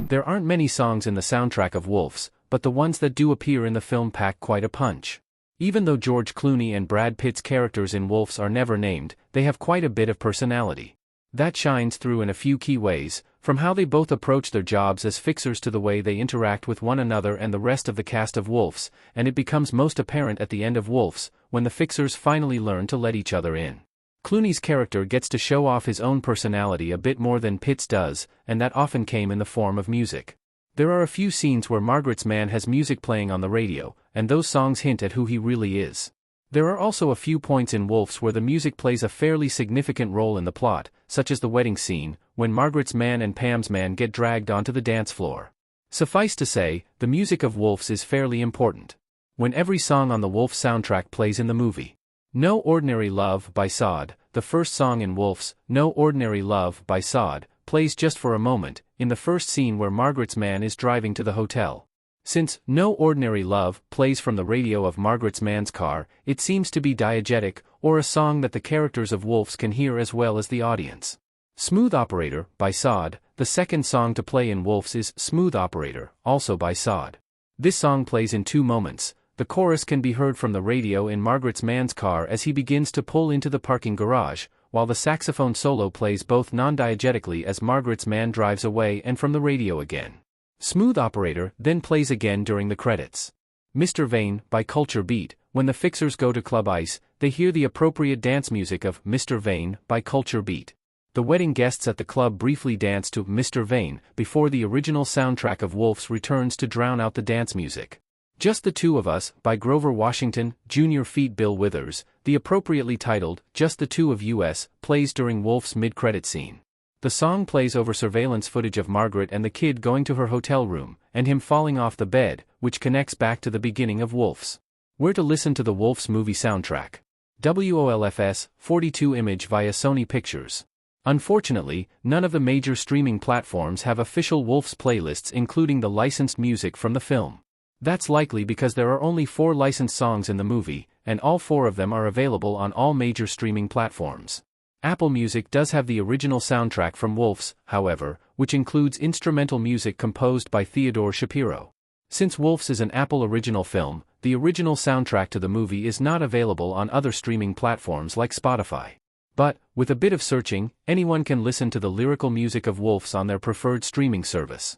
There aren't many songs in the soundtrack of Wolves, but the ones that do appear in the film pack quite a punch. Even though George Clooney and Brad Pitt's characters in Wolves are never named, they have quite a bit of personality. That shines through in a few key ways, from how they both approach their jobs as fixers to the way they interact with one another and the rest of the cast of Wolves, and it becomes most apparent at the end of Wolves, when the fixers finally learn to let each other in. Clooney's character gets to show off his own personality a bit more than Pitt's does, and that often came in the form of music. There are a few scenes where Margaret's man has music playing on the radio, and those songs hint at who he really is. There are also a few points in Wolves where the music plays a fairly significant role in the plot, such as the wedding scene, when Margaret's man and Pam's man get dragged onto the dance floor. Suffice to say, the music of Wolves is fairly important. When every song on the Wolves soundtrack plays in the movie. No Ordinary Love by Sod, the first song in Wolves, No Ordinary Love by Sod, plays just for a moment, in the first scene where Margaret's man is driving to the hotel. Since No Ordinary Love plays from the radio of Margaret's man's car, it seems to be diegetic, or a song that the characters of Wolves can hear as well as the audience. Smooth Operator by Sod, the second song to play in Wolves is Smooth Operator, also by Sod. This song plays in 2 moments. The chorus can be heard from the radio in Margaret's man's car as he begins to pull into the parking garage, while the saxophone solo plays both non-diegetically as Margaret's man drives away and from the radio again. Smooth Operator then plays again during the credits. Mr. Vane by Culture Beat, when the fixers go to Club Ice, they hear the appropriate dance music of Mr. Vane by Culture Beat. The wedding guests at the club briefly dance to Mr. Vane before the original soundtrack of Wolves returns to drown out the dance music. Just the Two of Us by Grover Washington Jr. feat. Bill Withers, the appropriately titled Just the Two of Us, plays during Wolf's mid-credit scene. The song plays over surveillance footage of Margaret and the kid going to her hotel room, and him falling off the bed, which connects back to the beginning of Wolves. Where to listen to the Wolves movie soundtrack? WOLFS 42 image via Sony Pictures. Unfortunately, none of the major streaming platforms have official Wolves playlists including the licensed music from the film. That's likely because there are only 4 licensed songs in the movie, and all 4 of them are available on all major streaming platforms. Apple Music does have the original soundtrack from Wolves, however, which includes instrumental music composed by Theodore Shapiro. Since Wolves is an Apple original film, the original soundtrack to the movie is not available on other streaming platforms like Spotify. But, with a bit of searching, anyone can listen to the lyrical music of Wolves on their preferred streaming service.